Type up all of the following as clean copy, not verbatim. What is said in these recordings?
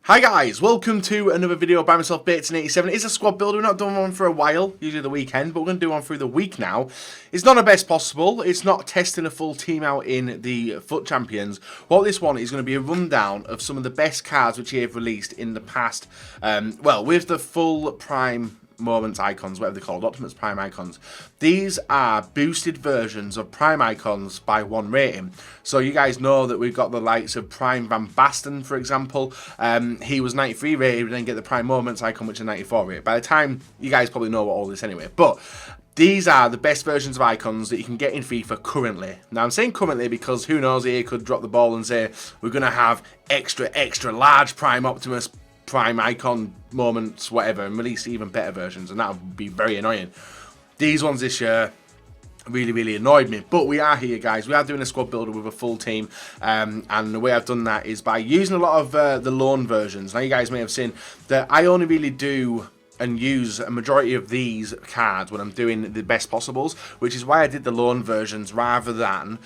Hi guys, welcome to another video by myself, BATESON. It's a squad builder. We've not done one for a while, usually the weekend, but we're going to do one through the week now. It's not the best possible. It's not testing a full team out in the FUT Champions. What this one is going to be a rundown of some of the best cards which he have released in the past, well, with the full prime moments icons, whatever they're called, Optimus Prime icons. These are boosted versions of Prime icons by 1 rating. So you guys know that we've got the likes of Prime Van Basten, for example. He was 93 rated, we then get the Prime Moments icon, which is 94 rated. By the time, you guys probably know what all this anyway. But these are the best versions of icons that you can get in FIFA currently. Now I'm saying currently because who knows, he could drop the ball and say, we're going to have extra large Prime Optimus Prime icon moments, whatever, and release even better versions, and that would be very annoying. These ones this year really annoyed me, but we are here, guys. We are doing a squad builder with a full team, and the way I've done that is by using a lot of the loan versions. Now you guys may have seen that I only really do and use a majority of these cards when I'm doing the best possibles, which is why I did the loan versions rather than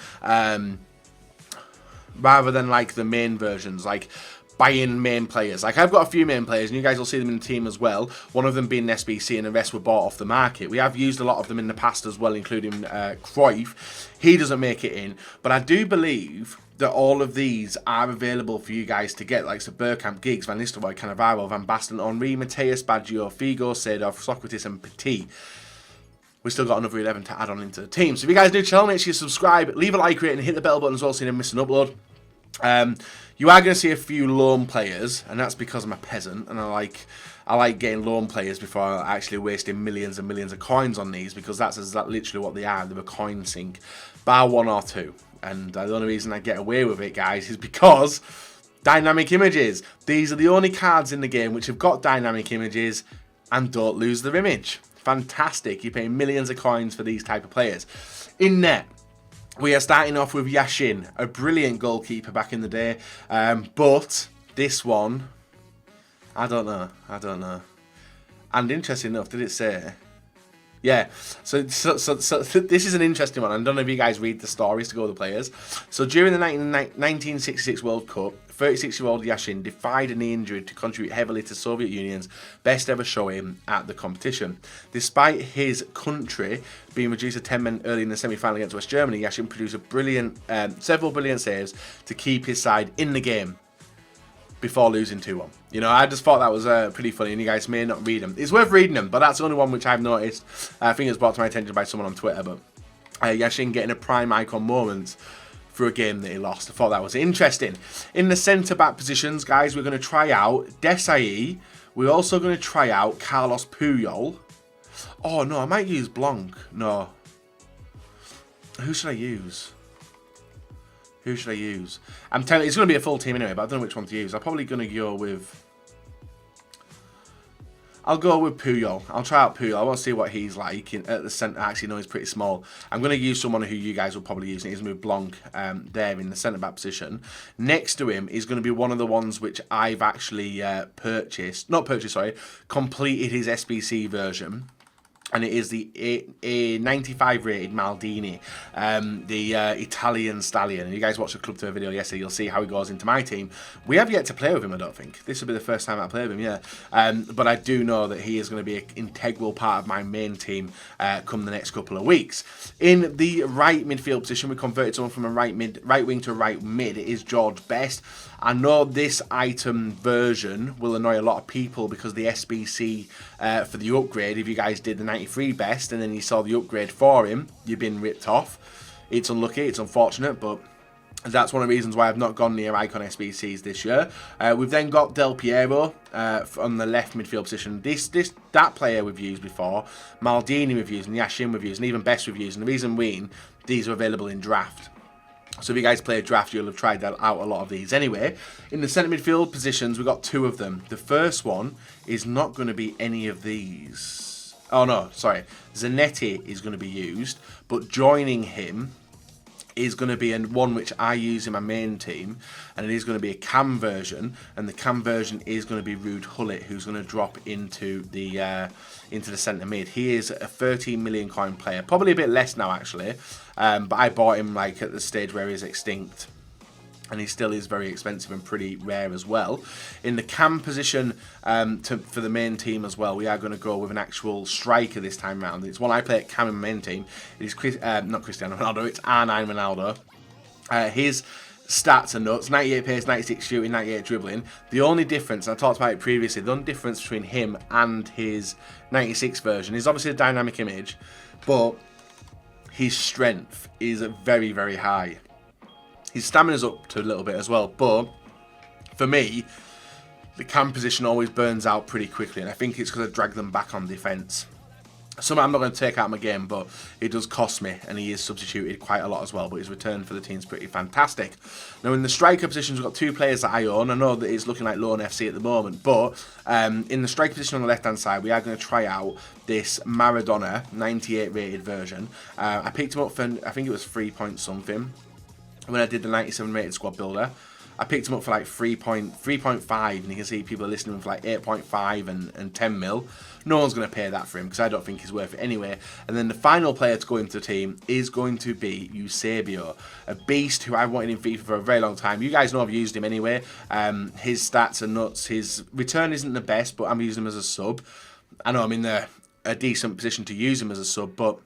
like the main versions, like buy-in main players. Like, I've got a few main players, and you guys will see them in the team as well. One of them being an SBC, and the rest were bought off the market. We have used a lot of them in the past as well, including Cruyff. He doesn't make it in, but I do believe that all of these are available for you guys to get, like Bergkamp, Giggs, Van Nistelrooy, Cannavaro, Van Basten, Henry, Mateus, Baggio, Figo, Seedorf, Socrates, and Petit. We've still got another 11 to add on into the team. So if you guys do channel, make sure you subscribe, leave a like rate, and hit the bell button as well so you don't miss an upload. You are going to see a few loan players, and that's because I'm a peasant, and I like getting loan players before actually wasting millions and millions of coins on these, because that's literally what they are. They're a coin sink, bar 1 or 2. And the only reason I get away with it, guys, is because dynamic images. These are the only cards in the game which have got dynamic images and don't lose their image. Fantastic. You're paying millions of coins for these type of players. In net, we are starting off with Yashin, a brilliant goalkeeper back in the day, but this one, I don't know. And interesting enough, did it say? Yeah, so this is an interesting one. I don't know if you guys read the stories to go with the players. So during the 1966 World Cup, 36-year-old Yashin defied a knee injury to contribute heavily to Soviet Union's best ever showing at the competition. Despite his country being reduced to 10 men early in the semi-final against West Germany, Yashin produced several brilliant saves to keep his side in the game before losing 2-1. You know, I just thought that was pretty funny, and you guys may not read them. It's worth reading them, but that's the only one which I've noticed. I think it was brought to my attention by someone on Twitter, but Yashin getting a prime icon moment for a game that he lost. I thought that was interesting. In the centre-back positions, guys, we're going to try out Desai. We're also going to try out Carlos Puyol. Oh, no, I might use Blanc. No. Who should I use? Who should I use? I'm telling you, it's going to be a full team anyway, but I don't know which one to use. I'm probably going to go with... I'll go with Puyol. I'll try out Puyol. I want to see what he's like at the centre. Actually, no, he's pretty small. I'm going to use someone who you guys will probably use. He's going to be Blanc there in the centre-back position. Next to him is going to be one of the ones which I've actually completed his SBC version. And it is the 95 rated Maldini, the Italian stallion. And you guys watched the Club Tour video yesterday, you'll see how he goes into my team. We have yet to play with him, I don't think. This will be the first time I play with him, yeah. But I do know that he is going to be an integral part of my main team come the next couple of weeks. In the right midfield position, we converted someone from a right wing to a right mid. It is George Best. I know this item version will annoy a lot of people because the SBC for the upgrade, if you guys did the 93 best and then you saw the upgrade for him, you've been ripped off. It's unlucky, it's unfortunate, but that's one of the reasons why I've not gone near icon SBCs this year. We've then got Del Piero on the left midfield position. That player we've used before, Maldini we've used, and Yashin we've used, and even Best we've used. And the reason being, these are available in draft. So if you guys play a draft, you'll have tried out a lot of these. Anyway, in the centre midfield positions, we've got 2 of them. The first one is not going to be any of these. Oh, no, sorry. Zanetti is going to be used, but joining him is going to be one which I use in my main team, and it is going to be a cam version, and the cam version is going to be Ruud Gullit, who's going to drop into the centre mid. He is a 13 million coin player, probably a bit less now actually, but I bought him like at the stage where he's extinct. and he still is very expensive and pretty rare as well. In the cam position for the main team as well, we are going to go with an actual striker this time around. It's one I play at cam in my main team. It is not Cristiano Ronaldo, it's R9 Ronaldo. His stats are nuts: 98 pace, 96 shooting, 98 dribbling. The only difference, and I talked about it previously, the only difference between him and his 96 version is obviously a dynamic image, but his strength is very, very high. His stamina's up to a little bit as well, but for me, the cam position always burns out pretty quickly, and I think it's because I drag them back on defence. I'm not going to take out my game, but it does cost me, and he is substituted quite a lot as well, but his return for the team's pretty fantastic. Now, in the striker positions, we've got two players that I own. I know that it's looking like Lone FC at the moment, but in the striker position on the left-hand side, we are going to try out this Maradona 98 rated version. I picked him up for, I think it was 3 point something when I did the 97 rated squad builder. I picked him up for like 3.5, and you can see people are listing him for like 8.5 and 10 mil. No one's going to pay that for him because I don't think he's worth it anyway. And then the final player to go into the team is going to be Eusebio, a beast who I've wanted in FIFA for a very long time. You guys know I've used him anyway. His stats are nuts. His return isn't the best, but I'm using him as a sub. I know I'm in a decent position to use him as a sub, but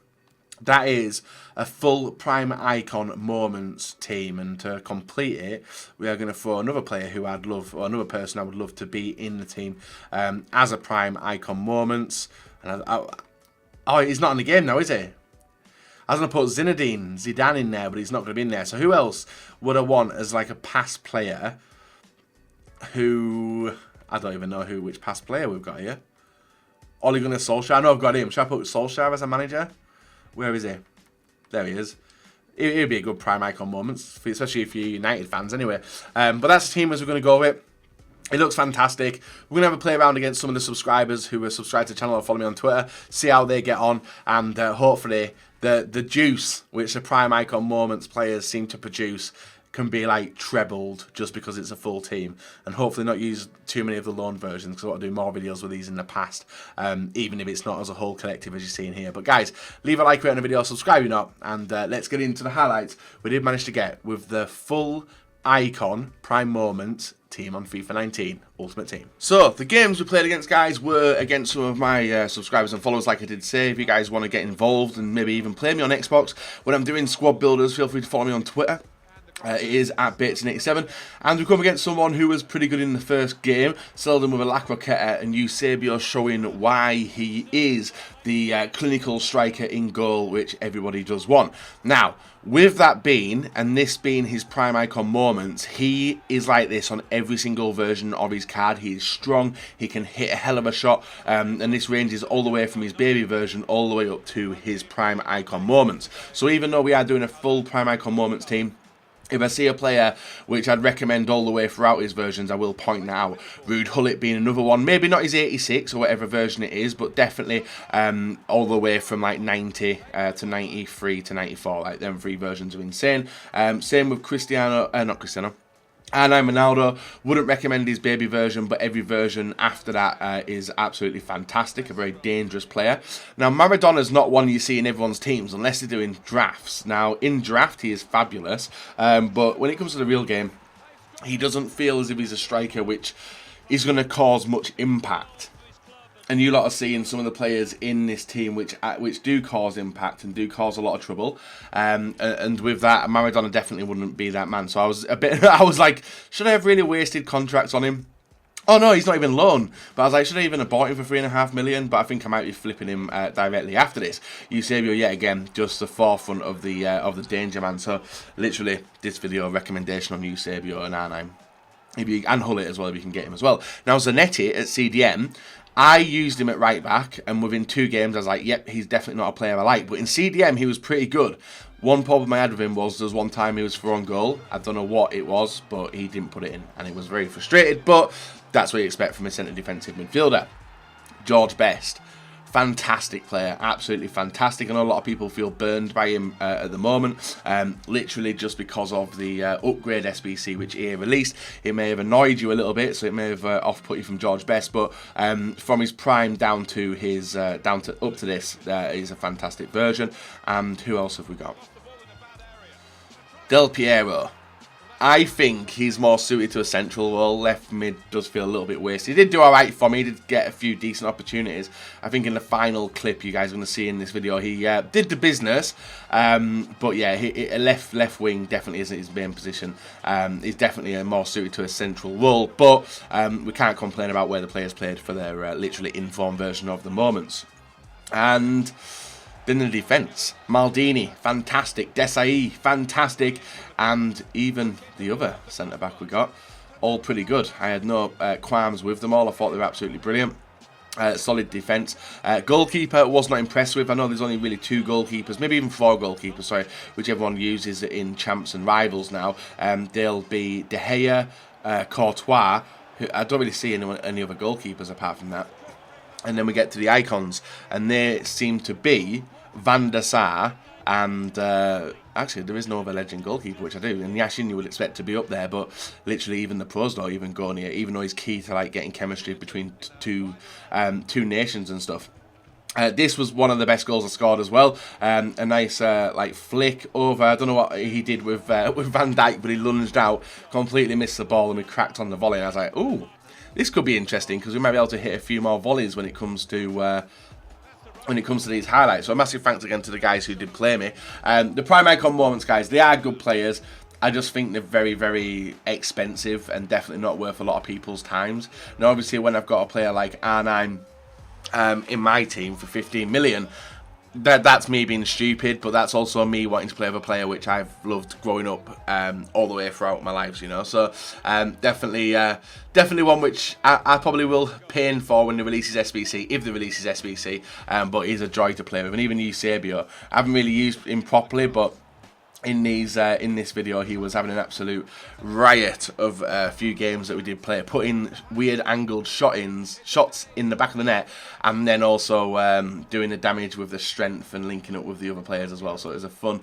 that is a full Prime Icon Moments team, and to complete it, we are going to throw another player who I'd love, or another person I would love to be in the team as a Prime Icon Moments. And oh, he's not in the game now, is he? I was going to put Zidane in there, but he's not going to be in there. So who else would I want as like a past player who, I don't even know which past player we've got here. Ole Gunnar Solskjaer. I know I've got him. Should I put Solskjaer as a manager? Where is he? There he is. It would be a good Prime Icon Moments, especially if you're United fans anyway. But that's the team as we're going to go with. It looks fantastic. We're going to have a play around against some of the subscribers who are subscribed to the channel or follow me on Twitter, see how they get on, and hopefully the juice which the Prime Icon Moments players seem to produce can be like trebled just because it's a full team, and hopefully not use too many of the loan versions because I want to do more videos with these in the past, even if it's not as a whole collective as you're seeing here. But guys, leave a like, rate on the video, subscribe if you're not, and let's get into the highlights we did manage to get with the full Icon Prime Moments team on FIFA 19 Ultimate Team. So the games we played against, guys, were against some of my subscribers and followers, like I did say. If you guys want to get involved and maybe even play me on Xbox when I'm doing squad builders, feel free to follow me on Twitter. It is at BATESON87, and we come against someone who was pretty good in the first game, Seldom with a La Croqueta, and Eusebio showing why he is the clinical striker in goal, which everybody does want. Now, with that being, and this being his Prime Icon Moments, he is like this on every single version of his card. He is strong, he can hit a hell of a shot, and this ranges all the way from his baby version all the way up to his Prime Icon Moments. So even though we are doing a full Prime Icon Moments team, if I see a player which I'd recommend all the way throughout his versions, I will point out. Ruud Gullit being another one. Maybe not his 86 or whatever version it is, but definitely all the way from like 90 to 93 to 94. Like them three versions are insane. Same with R9 Ronaldo. Wouldn't recommend his baby version, but every version after that is absolutely fantastic. A very dangerous player. Now, Maradona's not one you see in everyone's teams unless they're doing drafts. Now, in draft, he is fabulous, but when it comes to the real game, he doesn't feel as if he's a striker which is going to cause much impact. And you lot are seeing some of the players in this team which do cause impact and do cause a lot of trouble. And with that, Maradona definitely wouldn't be that man. So I was I was like, should I have really wasted contracts on him? Oh no, he's not even loan. But I was like, should I even have bought him for 3.5 million? But I think I might be flipping him directly after this. Eusebio, yet again, just the forefront of the danger man. So literally, this video recommendation on Eusebio and R9. And Gullit as well, if you can get him as well. Now, Zanetti at CDM, I used him at right back, and within 2 games I was like, yep, he's definitely not a player I like. But in CDM he was pretty good. One problem I had with him was there was one time he was thrown goal. I don't know what it was, but he didn't put it in, and it was very frustrated. But that's what you expect from a centre defensive midfielder. George Best. Fantastic player, absolutely fantastic. I know a lot of people feel burned by him at the moment, literally just because of the upgrade SBC which EA released. It may have annoyed you a little bit, so it may have off-put you from George Best, but from his prime down to his up to this is a fantastic version. And who else have we got? Del Piero. I think he's more suited to a central role. Left mid does feel a little bit wasted. He did do alright for me. He did get a few decent opportunities. I think in the final clip you guys are going to see in this video, he did the business. But yeah, left wing definitely isn't his main position. He's definitely more suited to a central role. But we can't complain about where the players played for their literally informed version of the moments. And then the defence, Maldini, fantastic. Desai, fantastic. And even the other centre-back we got, all pretty good. I had no qualms with them all. I thought they were absolutely brilliant. Solid defence. Goalkeeper was not impressed with. I know there's only really 2 goalkeepers, maybe even 4 goalkeepers, sorry, which everyone uses in champs and rivals now. They'll be De Gea, Courtois. I don't really see any other goalkeepers apart from that. And then we get to the icons, and they seem to be Van der Sar and actually there is no other legend goalkeeper, which I do, and Yashin you would expect to be up there, but literally even the pros don't even go near, even though he's key to like getting chemistry between two nations and stuff. This was one of the best goals I scored as well. A nice like flick over. I don't know what he did with Van Dijk, but he lunged out, completely missed the ball, and we cracked on the volley. And I was like, ooh, this could be interesting because we might be able to hit a few more volleys when it comes to these highlights. So a massive thanks again to the guys who did play me. The prime icon moments, guys, they are good players. I just think they're very, very expensive and definitely not worth a lot of people's times. Now, obviously, when I've got a player like R9 in my team for 15 million, that's me being stupid, but that's also me wanting to play with a player which I've loved growing up all the way throughout my life, you know. So definitely one which I probably will pay in for when it releases SBC, if the releases SBC, but he's a joy to play with. And even Eusebio, I haven't really used him properly, but in this video he was having an absolute riot of a few games that we did play, putting weird angled shots in the back of the net, and then also doing the damage with the strength and linking up with the other players as well. So it was a fun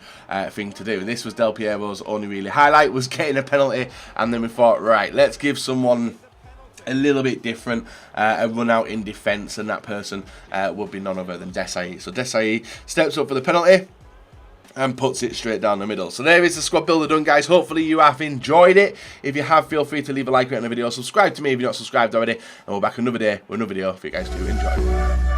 thing to do. And this was Del Piero's only really highlight, was getting a penalty, and then we thought, right, let's give someone a little bit different, a run out in defence, and that person would be none other than Desai. So Desai steps up for the penalty and puts it straight down the middle. So there is the squad builder done, guys. Hopefully you have enjoyed it. If you have, feel free to leave a like on the video. Subscribe to me if you're not subscribed already. And we're back another day with another video if you guys do enjoy.